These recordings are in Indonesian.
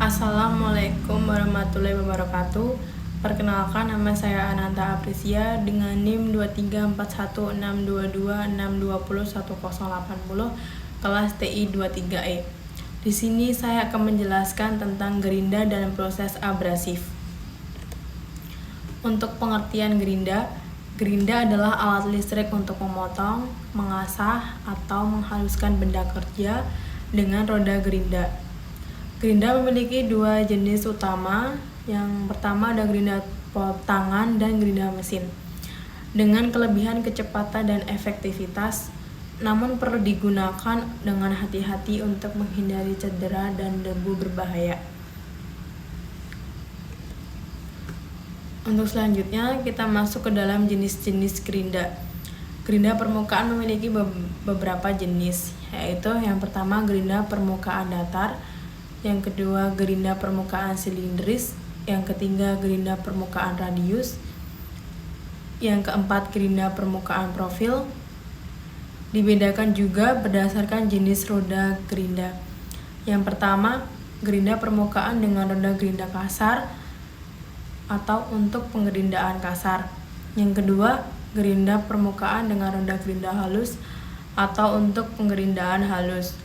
Assalamualaikum warahmatullahi wabarakatuh. Perkenalkan, nama saya Ananta Aprisia dengan NIM 23416226201080 kelas TI 23E. Di sini saya akan menjelaskan tentang gerinda dan proses abrasif. Untuk pengertian gerinda, gerinda adalah alat listrik untuk memotong, mengasah, atau menghaluskan benda kerja dengan roda gerinda. Gerinda memiliki dua jenis utama. Yang pertama ada gerinda tangan dan gerinda mesin. Dengan kelebihan kecepatan dan efektivitas, namun perlu digunakan dengan hati-hati untuk menghindari cedera dan debu berbahaya. Untuk selanjutnya kita masuk ke dalam jenis-jenis gerinda. Gerinda permukaan memiliki beberapa jenis, yaitu yang pertama gerinda permukaan datar, yang kedua gerinda permukaan silindris, yang ketiga gerinda permukaan radius, yang keempat gerinda permukaan profil. Dibedakan juga berdasarkan jenis roda gerinda. Yang pertama, gerinda permukaan dengan roda gerinda kasar atau untuk penggerindaan kasar. Yang kedua, gerinda permukaan dengan roda gerinda halus atau untuk penggerindaan halus.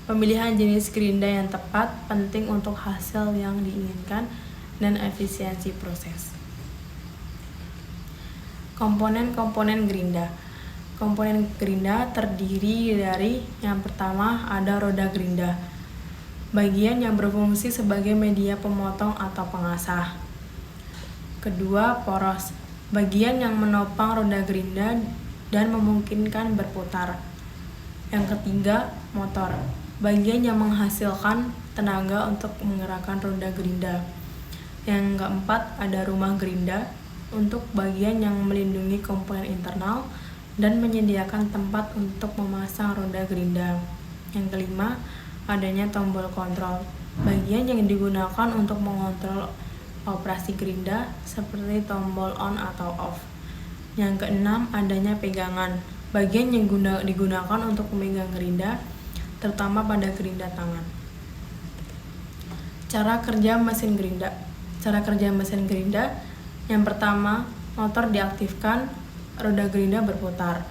Pemilihan jenis gerinda yang tepat penting untuk hasil yang diinginkan dan efisiensi proses. Komponen-komponen gerinda. Komponen gerinda terdiri dari yang pertama ada roda gerinda, bagian yang berfungsi sebagai media pemotong atau pengasah. Kedua, poros, bagian yang menopang roda gerinda dan memungkinkan berputar. Yang ketiga, motor, bagian yang menghasilkan tenaga untuk menggerakkan roda gerinda. Yang keempat, ada rumah gerinda, untuk bagian yang melindungi komponen internal dan menyediakan tempat untuk memasang roda gerinda. Yang kelima, adanya tombol kontrol, bagian yang digunakan untuk mengontrol operasi gerinda seperti tombol on atau off. Yang keenam, adanya pegangan, bagian yang digunakan untuk memegang gerinda, terutama pada gerinda tangan. Cara kerja mesin gerinda. Cara kerja mesin gerinda, yang pertama, motor diaktifkan, roda gerinda berputar.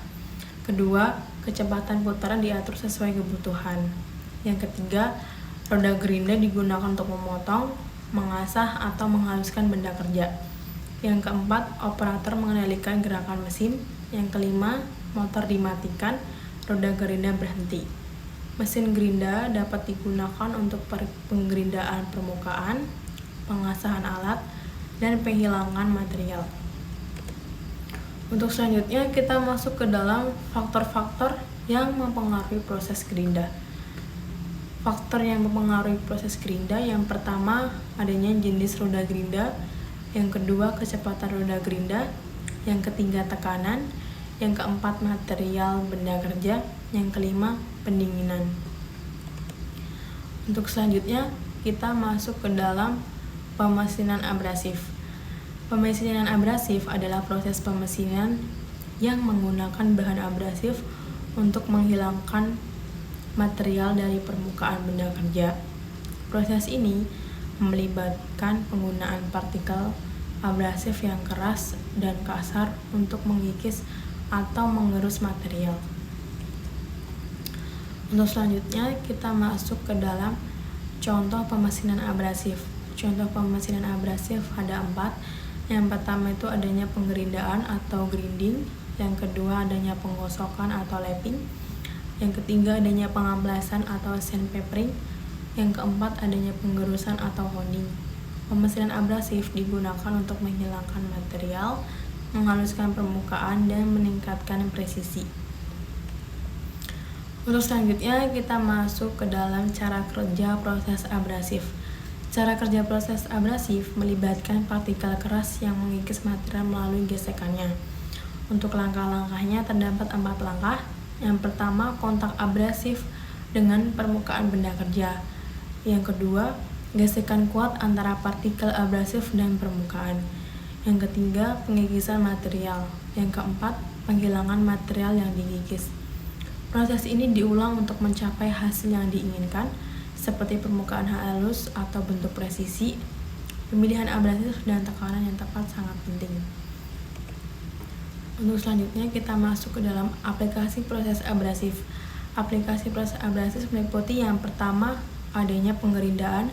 Kedua, kecepatan putaran diatur sesuai kebutuhan. Yang ketiga, roda gerinda digunakan untuk memotong, mengasah, atau menghaluskan benda kerja. Yang keempat, operator mengendalikan gerakan mesin. Yang kelima, motor dimatikan, roda gerinda berhenti. Mesin gerinda dapat digunakan untuk penggerindaan permukaan, pengasahan alat, dan penghilangan material. Untuk selanjutnya kita masuk ke dalam faktor-faktor yang mempengaruhi proses gerinda. Faktor yang mempengaruhi proses gerinda, yang pertama adanya jenis roda gerinda, yang kedua kecepatan roda gerinda, yang ketiga tekanan, yang keempat material benda kerja, yang kelima pendinginan. Untuk selanjutnya kita masuk ke dalam pemesinan abrasif. Pemesinan abrasif adalah proses pemesinan yang menggunakan bahan abrasif untuk menghilangkan material dari permukaan benda kerja. Proses ini melibatkan penggunaan partikel abrasif yang keras dan kasar untuk mengikis atau mengerus material. Untuk selanjutnya kita masuk ke dalam contoh pemesinan abrasif. Contoh pemesinan abrasif ada 4. Yang pertama itu adanya penggerindaan atau grinding. Yang kedua adanya penggosokan atau lapping. Yang ketiga adanya pengaplasan atau sandpapering. Yang keempat adanya penggerusan atau honing. Pemesinan abrasif digunakan untuk menghilangkan material, menghaluskan permukaan, dan meningkatkan presisi. Untuk selanjutnya kita masuk ke dalam cara kerja proses abrasif. Cara kerja proses abrasif melibatkan partikel keras yang mengikis material melalui gesekannya. Untuk langkah-langkahnya terdapat 4 langkah. Yang pertama, kontak abrasif dengan permukaan benda kerja. Yang kedua, gesekan kuat antara partikel abrasif dan permukaan. Yang ketiga, pengikisan material. Yang keempat, penghilangan material yang digigis. Proses ini diulang untuk mencapai hasil yang diinginkan seperti permukaan halus atau bentuk presisi. Pemilihan abrasif dan tekanan yang tepat sangat penting. Untuk selanjutnya kita masuk ke dalam aplikasi proses abrasif. Aplikasi proses abrasif meliputi yang pertama adanya penggerindaan,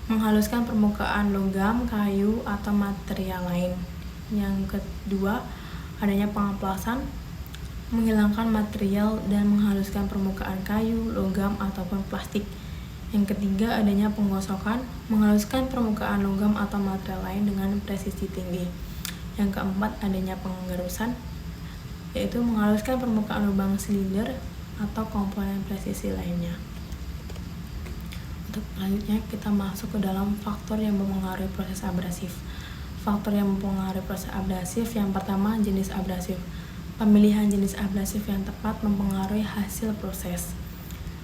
menghaluskan permukaan logam, kayu, atau material lain. Yang kedua adanya pengaplasan, menghilangkan material dan menghaluskan permukaan kayu, logam, ataupun plastik. Yang ketiga adanya penggosokan, menghaluskan permukaan logam atau material lain dengan presisi tinggi. Yang keempat adanya penggerusan, yaitu menghaluskan permukaan lubang silinder atau komponen presisi lainnya. Untuk selanjutnya kita masuk ke dalam faktor yang mempengaruhi proses abrasif. Faktor yang mempengaruhi proses abrasif yang pertama jenis abrasif. Pemilihan jenis abrasif yang tepat mempengaruhi hasil proses.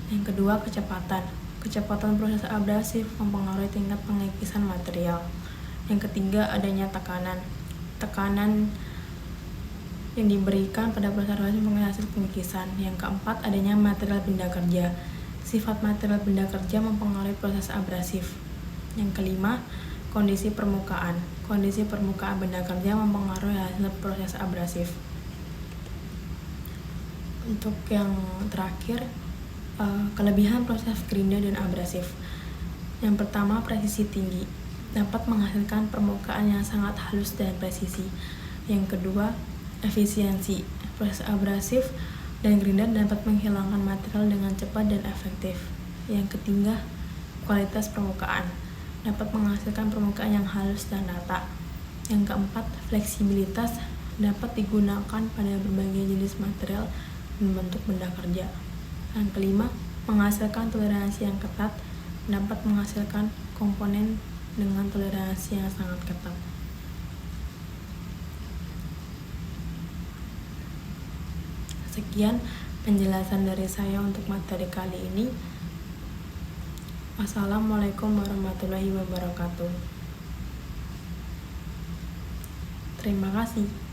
Yang kedua kecepatan. Kecepatan proses abrasif mempengaruhi tingkat pengikisan material. Yang ketiga adanya tekanan. Tekanan yang diberikan pada proses abrasif mengenai hasil pengikisan. Yang keempat adanya material benda kerja. Sifat material benda kerja mempengaruhi proses abrasif. Yang kelima kondisi permukaan. Kondisi permukaan benda kerja mempengaruhi hasil proses abrasif. Untuk yang terakhir kelebihan proses gerinda dan abrasif. Yang pertama presisi tinggi, dapat menghasilkan permukaan yang sangat halus dan presisi. Yang kedua efisiensi, proses abrasif dan gerinda dapat menghilangkan material dengan cepat dan efektif. Yang ketiga kualitas permukaan, dapat menghasilkan permukaan yang halus dan rata. Yang keempat fleksibilitas, dapat digunakan pada berbagai jenis material dan bentuk benda kerja. Yang kelima, menghasilkan toleransi yang ketat, dapat menghasilkan komponen dengan toleransi yang sangat ketat. Sekian penjelasan dari saya untuk materi kali ini. Wassalamualaikum warahmatullahi wabarakatuh. Terima kasih.